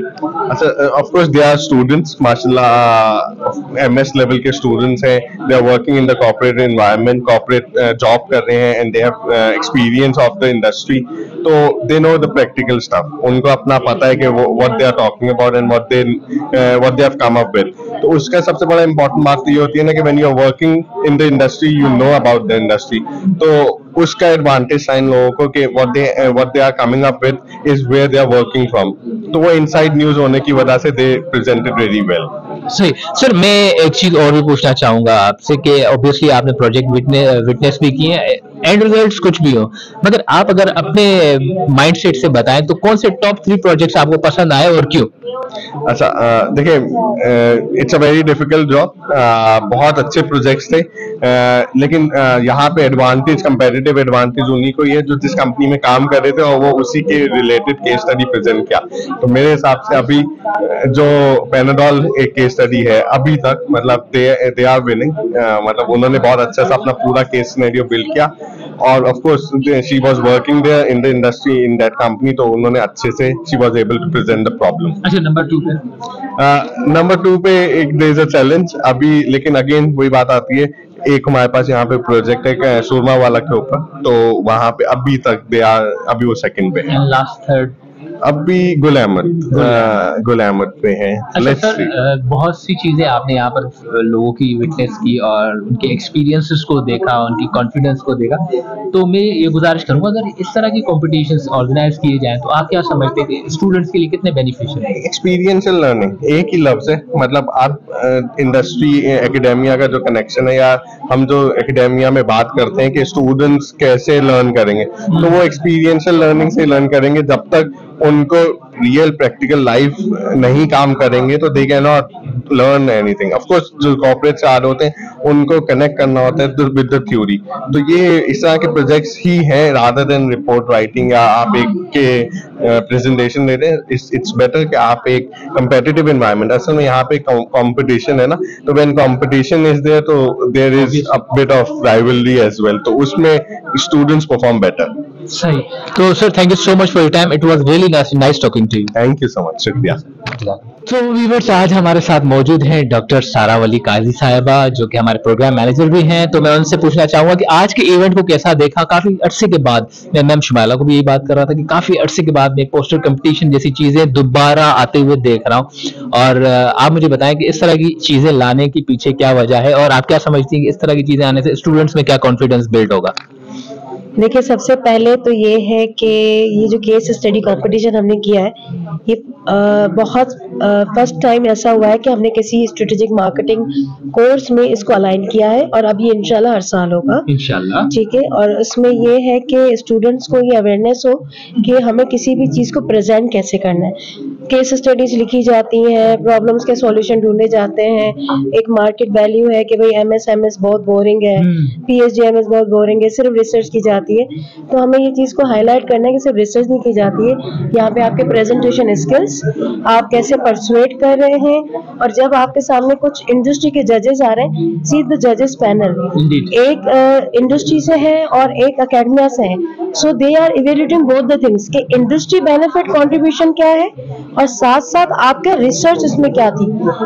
अच्छा, of course they are students, माशाल्लाह एमएस लेवल के स्टूडेंट्स हैं, they are working in the corporate environment, corporate job कर रहे हैं and they have experience of the industry, तो they know the practical stuff, उनको अपना पता है कि वो what they are talking about and what they have come up with. तो उसका सबसे बड़ा इंपॉर्टेंट बात ये होती है ना कि when you are working in the industry you know about the industry, तो उसका एडवांटेज है इन लोगों को कि what they are coming up with is where they are working from, तो वो इनसाइड न्यूज होने की वजह से they presented very well। सही। सर, मैं एक चीज और भी पूछना चाहूंगा आपसे कि ऑब्वियसली आपने प्रोजेक्ट विटनेस भी किए, एंड रिजल्ट्स कुछ भी हो, मगर आप अगर अपने माइंडसेट से बताएं तो कौन से टॉप 3 प्रोजेक्ट्स आपको पसंद आए और क्यों? अच्छा, देखिए, it's a very difficult job, बहुत अच्छे प्रोजेक्ट्स थे, लेकिन यहाँ पे एडवांटेज, कंपेटिटिव एडवांटेज उन्हीं को ही है जो जिस कंपनी में काम कर रहे थे और वो उसी के रिलेटेड केस स्टडी प्रेजेंट किया। तो मेरे हिसाब से अभी जो पैनाडोल एक केस स्टडी है अभी तक, मतलब दे आर विनिंग, मतलब उन्होंने बहुत अच्छा सा अपना पूरा केस सिनेरियो बिल्ड किया, और of course she was working there in the industry in that company, तो उन्होंने अच्छे से she was able to present the problem. अच्छा, नंबर 2 पे एक देयर इज अ चैलेंज अभी, लेकिन अगेन वही बात आती है, एक हमारे पास यहाँ पे प्रोजेक्ट है सुरमा वाला के ऊपर, तो वहां पे अभी तक अभी वो सेकंड पे है। लास्ट थर्ड अभी गुल अहमद पे है। अच्छा सर, बहुत सी चीजें आपने यहाँ पर लोगों की विटनेस की और उनके एक्सपीरियंसेस को देखा, उनकी कॉन्फिडेंस को देखा, तो मैं ये गुजारिश करूंगा अगर इस तरह की कॉम्पिटिशन्स ऑर्गेनाइज किए जाएं तो आप क्या समझते हैं कि स्टूडेंट्स के लिए कितने बेनिफिशियल है? एक्सपीरियंशियल लर्निंग एक ही लफ्ज है, मतलब आप इंडस्ट्री एकेडेमिया का जो कनेक्शन है, या हम जो एकेडेमिया में बात करते हैं कि स्टूडेंट्स कैसे लर्न करेंगे, तो वो एक्सपीरियंशियल लर्निंग से लर्न करेंगे। जब तक उनको रियल प्रैक्टिकल लाइफ नहीं काम करेंगे तो they can not learn anything. Of course जो कॉर्पोरेट से आ रहे होते हैं उनको कनेक्ट करना होता है विद द थ्योरी, तो ये इस तरह के प्रोजेक्ट्स ही हैं रादर देन रिपोर्ट राइटिंग या आप एक के प्रेजेंटेशन दे रहे हैं। इट्स बेटर कि आप एक कंपेटिटिव एनवायरनमेंट, असल में यहाँ पे कंपटीशन है ना, तो व्हेन कंपटीशन इज देयर तो there is a bit of rivalry as well, तो उसमें स्टूडेंट्स परफॉर्म बेटर। सही। तो sir thank you so much for your time, it was really nice talking to you. Thank you so much, शुक्रिया। तो viewers आज हमारे साथ मौजूद हैं डॉक्टर सारावली काजी साहिबा, जो कि हमारे प्रोग्राम मैनेजर भी हैं। तो मैं उनसे पूछना चाहूंगा कि आज के इवेंट को कैसा देखा। काफी अरसे के बाद, मैं मैम शुमाइला को भी यही बात कर रहा था कि काफी अरसे के बाद मैं पोस्टर कंपटीशन जैसी चीजें दोबारा आते हुए देख रहा हूँ। और आप मुझे बताएं कि इस तरह की चीजें लाने के पीछे क्या वजह है, और आप क्या समझती हैं कि इस तरह की चीजें आने से स्टूडेंट्स में क्या कॉन्फिडेंस बिल्ड होगा। देखिए, सबसे पहले तो ये है कि ये जो केस स्टडी कंपटीशन हमने किया है, ये बहुत फर्स्ट टाइम ऐसा हुआ है कि हमने किसी स्ट्रेटेजिक मार्केटिंग कोर्स में इसको अलाइन किया है, और अब ये इंशाल्लाह हर साल होगा इंशाल्लाह। ठीक है। और इसमें ये है कि स्टूडेंट्स को ये अवेयरनेस हो कि हमें किसी भी चीज़ को प्रेजेंट कैसे करना है। केस स्टडीज लिखी जाती हैं, प्रॉब्लम्स के सॉल्यूशन ढूंढे जाते हैं, एक मार्केट वैल्यू है कि भाई एमएस बहुत बोरिंग है, पीएचडी बहुत बोरिंग है, सिर्फ रिसर्च की जाती है। तो हमें ये चीज़ को हाईलाइट करना है कि सिर्फ रिसर्च नहीं की जाती है, यहाँ पे आपके प्रेजेंटेशन स्किल्स, आप कैसे परसुएट कर रहे हैं। और जब आपके सामने कुछ इंडस्ट्री के जजेस आ रहे हैं, सी द जजेस पैनल एक इंडस्ट्री से है और एक अकेडमिया से है, so they are evaluating both the things कि इंडस्ट्री बेनिफिट कंट्रीब्यूशन क्या है और साथ साथ आपका रिसर्च इसमें क्या थी,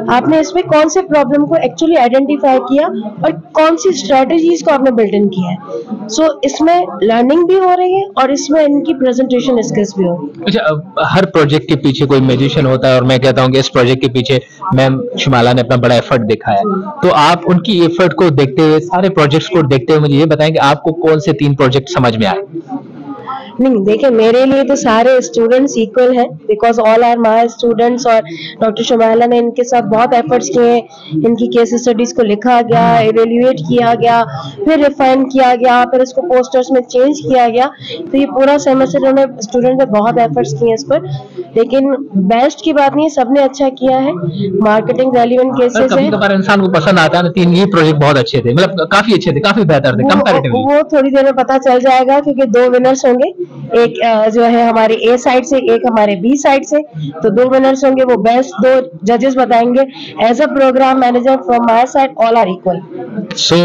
आपने इसमें कौन से प्रॉब्लम को एक्चुअली आइडेंटिफाई किया और कौन सी स्ट्रेटजीज को आपने बिल्ड इन किया है। सो इसमें लर्निंग भी हो रही है और इसमें इनकी प्रेजेंटेशन स्किल्स भी हो रही है। अच्छा, हर प्रोजेक्ट के पीछे कोई म्यूजिशियन होता है, और मैं कहता हूँ कि इस प्रोजेक्ट के पीछे मैम शुमाइला ने अपना बड़ा एफर्ट दिखाया है। तो आप उनकी एफर्ट को देखते हुए, सारे प्रोजेक्ट्स को देखते हुए मुझे ये बताएं कि आपको कौन से 3 प्रोजेक्ट समझ में आए। नहीं, देखिए, मेरे लिए तो सारे स्टूडेंट्स इक्वल हैं, because all are my students. और डॉक्टर शुमाइला ने इनके साथ बहुत एफर्ट्स किए, इनकी केस स्टडीज को लिखा गया, इवेल्युएट किया गया, फिर रिफाइन किया गया, फिर इसको पोस्टर्स में चेंज किया गया। तो ये पूरा सेमेस्टर उन्होंने स्टूडेंट ने बहुत एफर्ट्स किए इस पर। लेकिन बेस्ट की बात नहीं, सबने अच्छा किया है, मार्केटिंग रेलिवेंट केसेस है। कभी-कभार इंसान को पसंद आता है ना, 3 ही प्रोजेक्ट बहुत अच्छे थे, मतलब काफी अच्छे थे, काफी बेहतर थे कंपैरेटिवली। वो थोड़ी देर में पता चल जाएगा, क्योंकि 2 विनर्स होंगे, एक जो है हमारे ए साइड से, एक हमारे बी साइड से। तो 2 विनर्स होंगे, वो बेस्ट 2 जजेस बताएंगे। As a program manager from my side, all are equal. So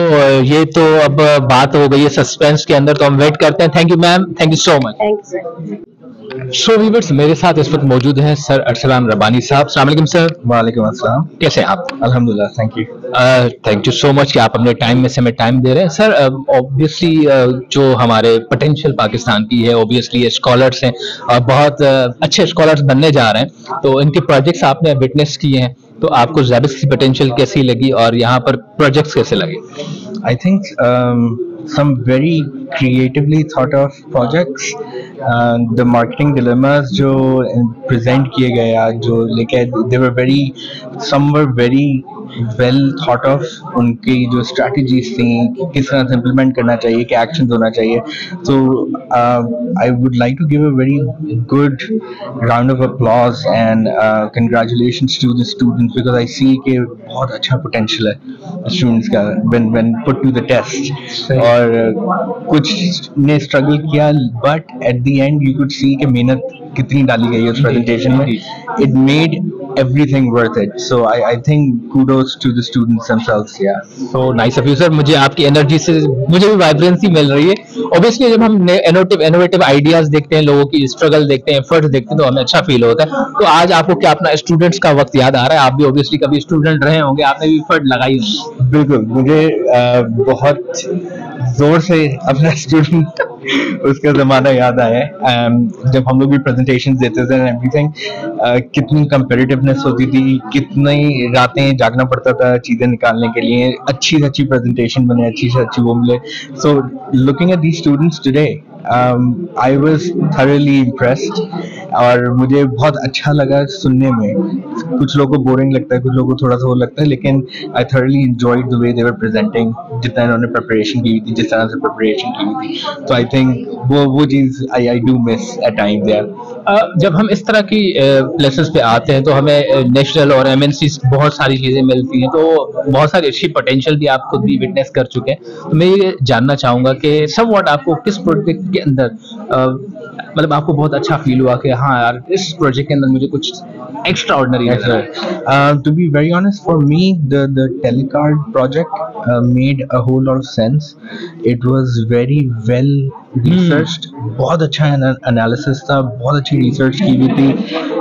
ये तो अब बात हो गई है सस्पेंस के अंदर, तो हम वेट करते हैं। Thank you ma'am, thank you so much. Thank you sir. So viewers, मेरे साथ इस वक्त मौजूद हैं सर अरसलान रब्बानी साहब। अस्सलाम वालेकुम सर। वालेकुम अस्सलाम। कैसे हैं आप? अल्हम्दुलिल्लाह, thank you. Thank you so much कि आप अपने टाइम में से हमें टाइम दे रहे हैं सर। ऑब्वियसली जो हमारे पोटेंशियल पाकिस्तान की है, ऑब्वियसली स्कॉलर्स हैं और बहुत अच्छे स्कॉलर्स बनने जा रहे हैं। तो इनके प्रोजेक्ट्स आपने विटनेस किए हैं, तो आपको ज़ाबिस की पोटेंशियल कैसी लगी और यहाँ पर प्रोजेक्ट्स कैसे लगे? I think some very creatively thought of projects, the marketing dilemmas जो present किए गए आज, जो लेके they were very, some were very well thought of। उनकी जो strategies थी, किस तरह से implement करना चाहिए, क्या actions होना चाहिए। So I would like to give a very good round of applause and congratulations to the students, because I see कि बहुत अच्छा potential है students का when put to the test। और कुछ ने struggle किया, but at the end you could see कि मेहनत कितनी डाली गई है उस presentation में। It made everything worth it। So I think kudos to the students themselves। Yeah, so nice of you sir। मुझे आपकी एनर्जी से मुझे भी वाइब्रेंसी मिल रही है। ऑब्वियसली जब हम इनोवेटिव आइडियाज देखते हैं, लोगों की स्ट्रगल देखते हैं, एफर्ट्स देखते हैं, तो हमें अच्छा फील होता है। तो आज आपको क्या अपना स्टूडेंट्स का वक्त याद आ रहा है? आप भी ऑब्वियसली कभी स्टूडेंट रहे होंगे, आपने भी एफर्ट लगाई होंगी। बिल्कुल, मुझे बहुत जोर से अपना स्टूडेंट उसका ज़माना याद आया है, जब हम लोग भी प्रेजेंटेशन देते थे एवरीथिंग। कितनी कंपेटिटिवनेस होती थी, कितनी रातें जागना पड़ता था चीज़ें निकालने के लिए, अच्छी से अच्छी प्रेजेंटेशन बने, अच्छी से अच्छी वो मिले। So looking at these students today, I was thoroughly impressed। और मुझे बहुत अच्छा लगा सुनने में। कुछ लोगों को बोरिंग लगता है, कुछ लोगों को थोड़ा सा वो लगता है, लेकिन I thoroughly enjoyed the way they were presenting, जितना इन्होंने प्रिपरेशन की हुई थी, जिस तरह से प्रिपरेशन की हुई थी। तो आई थिंक वो चीज़ I do miss at times there। जब हम इस तरह की प्लेसेस पे आते हैं तो हमें नेशनल और एमएनसी बहुत सारी चीज़ें मिलती हैं, तो बहुत सारी अच्छी पोटेंशियल भी आप खुद भी विटनेस कर चुके हैं। तो मैं ये जानना चाहूँगा कि समवॉट आपको किस प्रोजेक्ट के अंदर मतलब आपको बहुत अच्छा फील हुआ कि हाँ यार इस प्रोजेक्ट के अंदर मुझे कुछ एक्स्ट्रा ऑर्डिनरी नजर आया? To be very honest, for me, the telecard project made a whole lot of sense. It was very well researched. बहुत अच्छा analysis था, बहुत अच्छी research की हुई थी,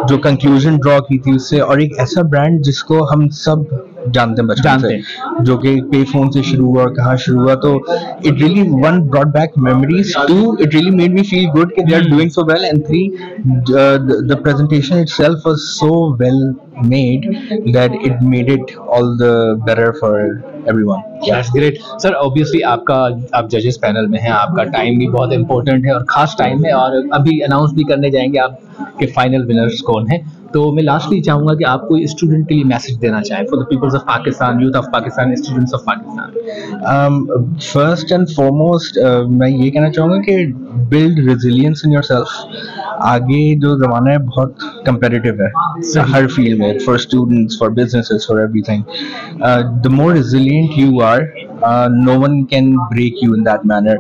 जो conclusion draw की थी उससे, और एक ऐसा brand जिसको हम सब जानते हैं बचपन से, जो कि पे फोन से शुरू हुआ और कहाँ शुरू हुआ. तो it really one brought back memories. Two, it really made me feel good that they are doing so well. And three, the presentation itself was so well made that it made it all the better for everyone. That's great. Sir obviously आप जजेस panel में हैं, आपका time भी बहुत important है और खास टाइम है, और अभी अनाउंस भी करने जाएंगे आपके फाइनल विनर्स कौन है. तो मैं लास्टली चाहूंगा कि आप कोई स्टूडेंट के लिए मैसेज देना चाहें, for the peoples of Pakistan, youth of Pakistan, students of Pakistan. First and foremost मैं ये कहना चाहूँगा कि बिल्ड रेजिलियंस इन योरसेल्फ. आगे जो ज़माना है बहुत कंपेटिटिव है हर फील्ड में, for students, for businesses, for everything. The more resilient you are, no one can break you in that manner.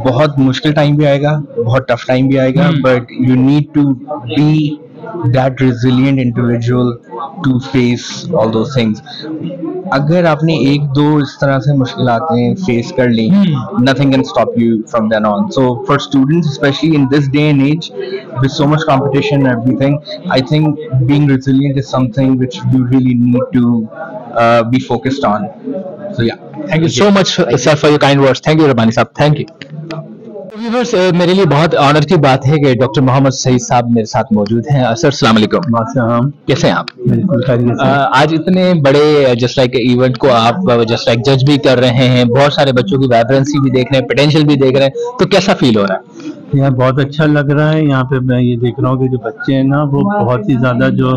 बहुत मुश्किल टाइम भी आएगा, बहुत टफ टाइम भी आएगा, but you need to be that resilient individual to face all those things. अगर आपने एक दो इस तरह से मुश्किलातें फेस कर ली, nothing can stop you from then on. So for students, especially in this day and age, with so much competition and everything, I think being resilient is something which you really need to be focused on. So yeah. Thank you so much, sir, for your kind words. Thank you, Rabbani साहब. Thank you. Viewers, मेरे लिए बहुत honour की बात है कि doctor Mohammad Saeed साहब मेरे साथ मौजूद हैं. सर अस्सलाम वालेकुम. कैसे हैं आप? बिल्कुल. आज इतने बड़े जस्ट लाइक इवेंट को आप जस्ट लाइक जज भी कर रहे हैं, बहुत सारे बच्चों की वाइब्रेंसी भी देख रहे हैं, पोटेंशियल भी देख रहे हैं, तो कैसा फील हो रहा है? यार बहुत अच्छा लग रहा है. यहाँ पे मैं ये देख रहा हूँ कि जो बच्चे हैं ना, वो बहुत ही ज़्यादा जो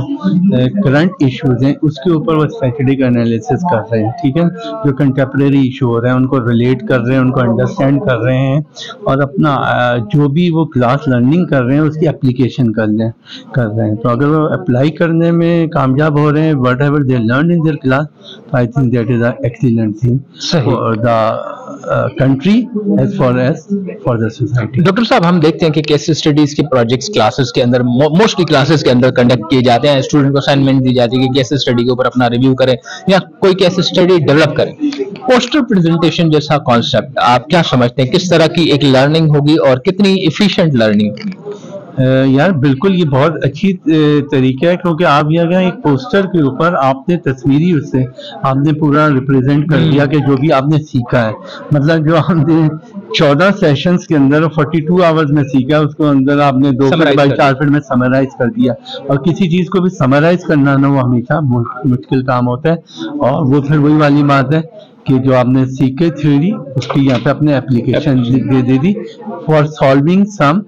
करंट इश्यूज हैं उसके ऊपर वो स्ट्रेटेजिक एनालिसिस कर रहे हैं. ठीक है, जो कंटेम्प्रेरी इशू हो रहे हैं उनको रिलेट कर रहे हैं, उनको अंडरस्टैंड कर रहे हैं, और अपना जो भी वो क्लास लर्निंग कर रहे हैं उसकी एप्लीकेशन कर रहे हैं. तो अगर वो अप्लाई करने में कामयाब हो रहे हैं whatever they learn in their class, तो I think that is a excellent thing for the country as for the society. Doctor साहब, हम देखते हैं कि केस स्टडीज के प्रोजेक्ट्स क्लासेस के अंदर, मोस्टली क्लासेस के अंदर कंडक्ट किए जाते हैं. स्टूडेंट को असाइनमेंट दी जाती है कि केस स्टडी के ऊपर अपना रिव्यू करें या कोई केस स्टडी डेवलप करें. पोस्टर प्रेजेंटेशन जैसा कॉन्सेप्ट आप क्या समझते हैं, किस तरह की एक लर्निंग होगी और कितनी एफिशिएंट लर्निंग होगी? यार बिल्कुल ये बहुत अच्छी तरीका है, क्योंकि आप ये अगर एक पोस्टर के ऊपर आपने तस्वीरी उससे आपने पूरा रिप्रेजेंट कर दिया कि जो भी आपने सीखा है, मतलब जो आपने 14 सेशंस के अंदर 42 आवर्स में सीखा, उसको अंदर आपने 2 बाई 4 फीट में समराइज कर दिया. और किसी चीज को भी समराइज करना ना, वो हमेशा मुश्किल काम होता है. और वो फिर वही वाली बात है कि जो आपने सीखे थ्योरी उसकी यहाँ पे अपने एप्लीकेशन दे दी for solving some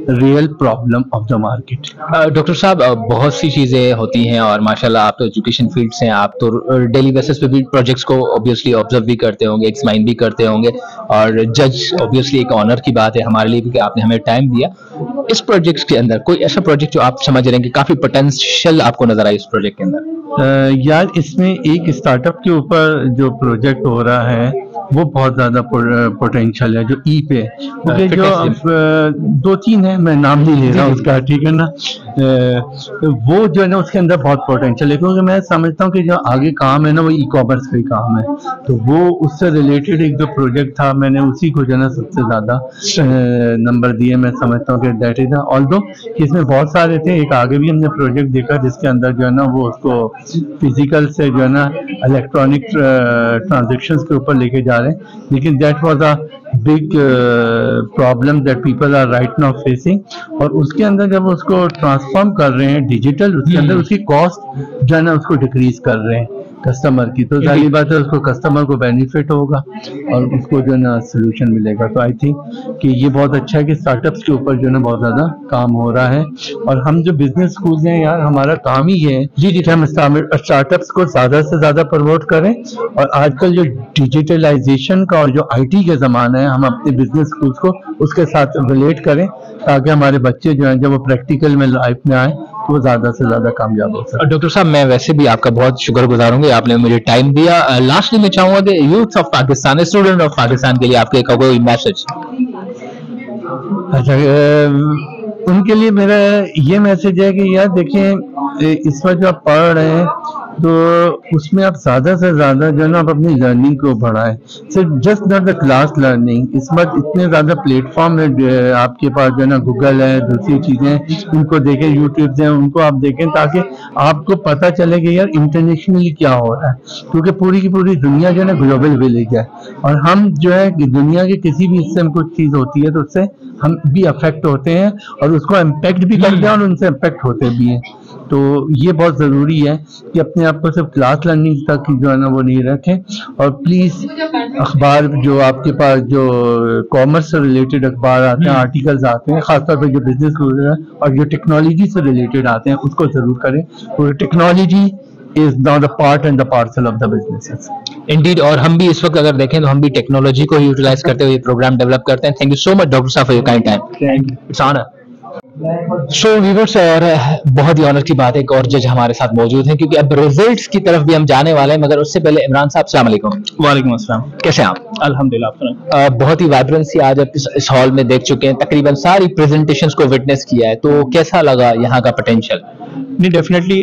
real problem of the market. Doctor साहब, बहुत सी चीजें होती हैं और माशाल्लाह आप तो एजुकेशन फील्ड से हैं, आप तो डेली बेसिस पे भी प्रोजेक्ट्स को ऑब्वियसली ऑब्जर्व भी करते होंगे, एक्समाइन भी करते होंगे, और जज ऑब्वियसली एक ऑनर की बात है हमारे लिए भी कि आपने हमें टाइम दिया. इस प्रोजेक्ट के अंदर कोई ऐसा प्रोजेक्ट जो आप समझ रहे हैं कि काफी पोटेंशियल आपको नजर आए इस प्रोजेक्ट के अंदर? यार इसमें एक स्टार्टअप के ऊपर जो प्रोजेक्ट हो रहा है वो बहुत ज्यादा पोटेंशियल है, जो ई पे, क्योंकि जो 2-3 है, मैं नाम नहीं ले रहा उसका, ठीक है ना. वो जो है ना उसके अंदर बहुत पोटेंशियल है, क्योंकि मैं समझता हूँ कि जो आगे काम है ना वो ई कॉमर्स का ही काम है. तो वो उससे रिलेटेड एक जो प्रोजेक्ट था, मैंने उसी को जो है ना सबसे ज्यादा नंबर दिए. मैं समझता हूँ कि दैट इज ऑल्दो इसमें बहुत सारे थे. एक आगे भी हमने प्रोजेक्ट देखा जिसके अंदर जो है ना वो उसको फिजिकल से जो है ना इलेक्ट्रॉनिक ट्रांजेक्शंस के ऊपर लेके जा रहे हैं, लेकिन that was a big problem that people are right now facing. और उसके अंदर जब उसको ट्रांसफॉर्म कर रहे हैं डिजिटल, उसके अंदर उसकी कॉस्ट जो है ना उसको डिक्रीज कर रहे हैं कस्टमर की. तो जाहिर बात है उसको कस्टमर को बेनिफिट होगा और उसको जो है ना सोल्यूशन मिलेगा. तो आई थिंक कि ये बहुत अच्छा है कि स्टार्टअप्स के ऊपर जो है ना बहुत ज्यादा काम हो रहा है. और हम जो बिजनेस स्कूल हैं यार, हमारा काम ही ये है कि हम स्टार्टअप्स को ज्यादा से ज्यादा प्रमोट करें. और आजकल जो डिजिटलाइजेशन का और जो IT का जमाना है, हम अपने बिजनेस स्कूल्स को उसके साथ रिलेट करें, ताकि हमारे बच्चे जो हैं जब वो प्रैक्टिकल में लाइफ में आए तो वो ज्यादा से ज्यादा कामयाब हो सके. डॉक्टर साहब, मैं वैसे भी आपका बहुत शुक्रगुजार हूँ, आपने मुझे टाइम दिया. लास्टली मैं चाहूंगा कि youth of Pakistan, student of Pakistan के लिए आपके कोई मैसेज? अच्छा, उनके लिए मेरा ये मैसेज है कि यार देखें, इस वक्त जो आप पढ़ रहे हैं तो उसमें आप ज़्यादा से ज़्यादा जो है ना आप अपनी लर्निंग को बढ़ाएं। सिर्फ just not the class learning, इस वक्त इतने ज़्यादा प्लेटफॉर्म है आपके पास, जो है ना गूगल है, दूसरी चीज़ें, उनको देखें, यूट्यूब हैं, उनको आप देखें ताकि आपको पता चले कि यार इंटरनेशनली क्या हो रहा है, क्योंकि पूरी की पूरी दुनिया जो है ना ग्लोबल विलेज है और हम जो है कि दुनिया के किसी भी हिस्से में कुछ चीज़ होती है तो उससे हम भी अफेक्ट होते हैं और उसको इम्पेक्ट भी करते हैं और उनसे इम्पेक्ट होते भी हैं। तो ये बहुत ज़रूरी है कि अपने आप को सिर्फ क्लास लर्निंग तक जो है ना वो नहीं रखें और प्लीज़ अखबार जो आपके पास जो कॉमर्स से रिलेटेड अखबार आते हैं, आर्टिकल्स आते हैं, खासतौर पर जो बिजनेस और जो टेक्नोलॉजी से रिलेटेड आते हैं उसको ज़रूर करें, क्योंकि technology is now the part and the parcel of the businesses. Indeed, और हम भी इस वक्त अगर देखें तो हम भी टेक्नोलॉजी को यूटिलाइज करते हुए प्रोग्राम डेवलप करते हैं। Thank you so much doctor साहब for your kind time. Thank you. It's honour. So viewers, और बहुत ही ऑनर की बात है, एक और जज हमारे साथ मौजूद हैं क्योंकि अब रिजल्ट्स की तरफ भी हम जाने वाले हैं, मगर उससे पहले इमरान साहब, अस्सलाम वालेकुम। वालेकुम अस्सलाम। कैसे हैं आप? अल्हम्दुलिल्लाह। बहुत ही वाइब्रेंसी आज आप इस हॉल में देख चुके हैं, तकरीबन सारी प्रेजेंटेशंस को विटनेस किया है, तो कैसा लगा यहाँ का पोटेंशियल? नहीं, डेफिनेटली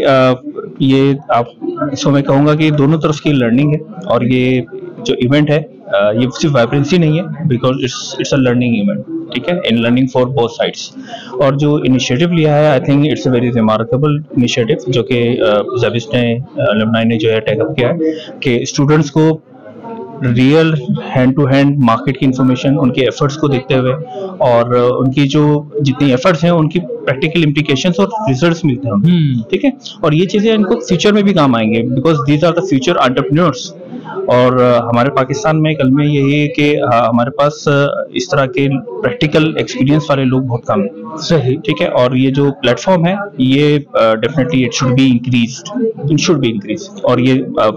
ये आप इसको मैं कहूँगा कि दोनों तरफ की लर्निंग है और ये जो इवेंट है ये सिर्फ वाइब्रेंसी नहीं है, because it's a learning event, ठीक है, in learning for both sides. और जो इनिशिएटिव लिया है, I think it's a very remarkable initiative जो कि ज़बिस ने, अलुमनाई ने जो है टेकअप किया है कि स्टूडेंट्स को real hand to hand market की इंफॉर्मेशन, उनके एफर्ट्स को देखते हुए और उनकी जो जितनी एफर्ट्स हैं उनकी प्रैक्टिकल इम्प्लीकेशंस और रिजल्ट्स मिलते हैं, ठीक है। और ये चीज़ें इनको फ्यूचर में भी काम आएंगे, because these are the future entrepreneurs. और हमारे पाकिस्तान में कलमे यही है कि हमारे पास इस तरह के प्रैक्टिकल एक्सपीरियंस वाले लोग बहुत कम हैं, सही, ठीक है। और ये जो प्लेटफॉर्म है ये definitely it should be increased और ये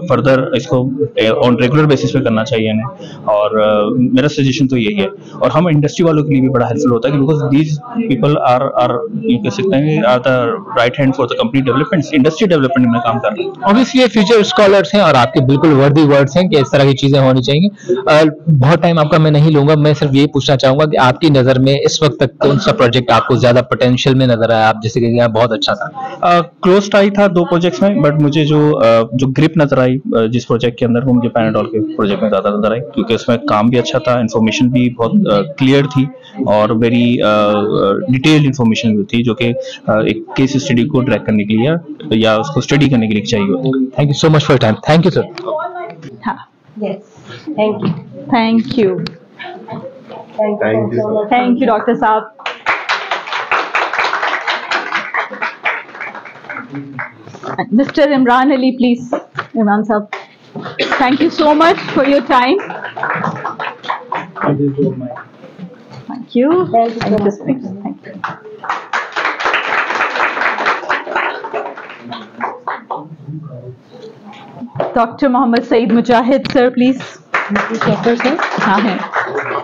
फर्दर इसको ऑन रेगुलर बेसिस पे करना चाहिए इन्हें। और मेरा सजेशन तो यही है, और हम इंडस्ट्री वालों के लिए भी बड़ा हेल्पफुल होता है बिकॉज दीज पीपल आर ये कह सकते हैं are the right hand for the company development, industry development में काम कर रहे हैं। ऑब्वियसली फ्यूचर स्कॉलर्स हैं और आपके बिल्कुल वर्दी वर्ड्स हैं कि इस तरह की चीजें होनी चाहिए। बहुत टाइम आपका मैं नहीं लूंगा, मैं सिर्फ यही पूछना चाहूंगा कि आपकी नजर में इस वक्त तक कौन सा प्रोजेक्ट आपको ज्यादा पोटेंशियल में नजर आया, आप जैसे कि बहुत अच्छा था? क्लोज टाई था 2 प्रोजेक्ट्स में, बट मुझे जो ग्रिप नजर आई जिस प्रोजेक्ट के अंदर, वो मुझे पैनाडोल के प्रोजेक्ट में ज्यादा नजर आई, क्योंकि उसमें काम भी अच्छा था, इन्फॉर्मेशन भी बहुत क्लियर थी और वेरी डिटेल्ड इन्फॉर्मेशन भी थी, जो कि एक केस स्टडी को ट्रैक करने के लिए या उसको स्टडी करने के लिए चाहिए होती। Thank you so much for time. Thank you sir. Thank you. Thank you. Thank you doctor साहब। Mr. Imran Ali, please. Imran Saab, thank you so much for your time. Thank you. Thank you. Thank you. Dr. Mohammed Saeed Mujahid, sir, please. Chopper sir? हाँ है,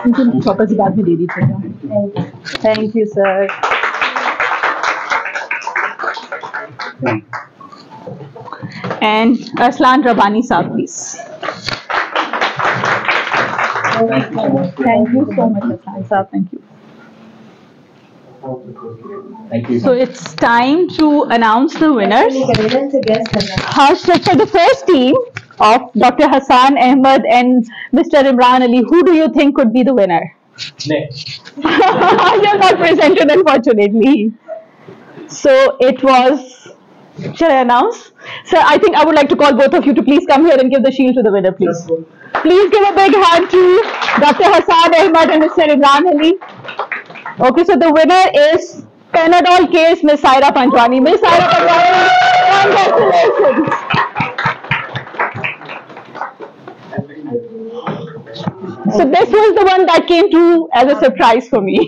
उनको chopper से बाद में दे दीजिएगा। Thank you sir. And Aslan Rabbani Saab, please. Thank you so much, Aslan Saab. Thank you. Thank you. So it's time to announce the winners. For the first team of Dr. Hassan Ahmed and Mr. Imran Ali, who do you think could be the winner? You're not presented, unfortunately. So it was. Shall I announce? Sir, I think I would like to call both of you to please come here and give the shield to the winner, please. Please give a big hand to Dr. Hassan Ahmed and Mr. Imran Ali. Okay, so the winner is Panadol case Miss Saira Panjwani. Miss Saira Panjwani, congratulations. So this was the one that came to as a surprise for me.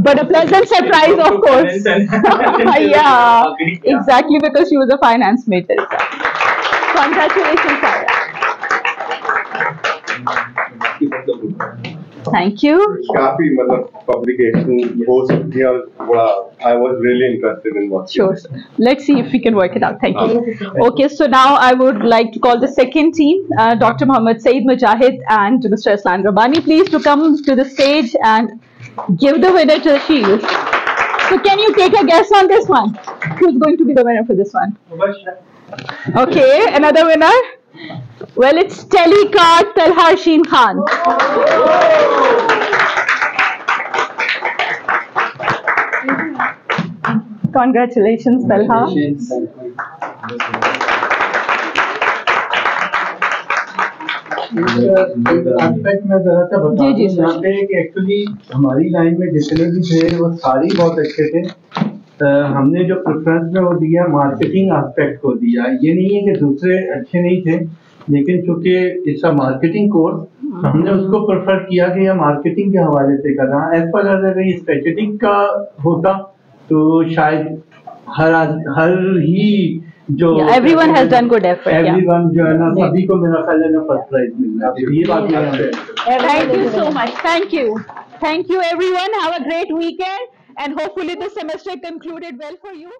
But a pleasant surprise, of course. Yeah, exactly, because she was a finance major. Congratulations, Sarah. Thank you. काफी मतलब publication हो सकती है और बड़ा I was really interested in watching. Sure, sir. Let's see if we can work it out. Thank you. Okay, so now I would like to call the second team, Dr. Mohammed Saeed Mujahid and Mr. Aslan Rabbani, please to come to the stage and give the winner to the shield. So can you take a guess on this one? Who's going to be the winner for this one? Okay, another winner. Well, it's Telecard Talha Sheen Khan. Congratulations, Talha. Aspect में जरा सा बता दूं यहाँ पे कि actually हमारी line में जितने भी थे वो सारे बहुत अच्छे थे। हमने जो प्रेफरेंस में वो दिया मार्केटिंग एस्पेक्ट को दिया। ये नहीं है कि दूसरे अच्छे नहीं थे, लेकिन चूंकि इट्स अ मार्केटिंग कोर्स तो हमने उसको प्रेफर किया कि यह मार्केटिंग के हवाले से करना। एज पर अगर ये स्ट्रेटेजिक का होता तो शायद हर ही जो everyone has done good effort. Everyone जो है ना सभी को मेरा ख्याल है ना फर्स्ट प्राइज मिलना। ये बात है। Thank you so much. Thank you. Thank you everyone. Have a great weekend and hopefully the semester concluded well for you.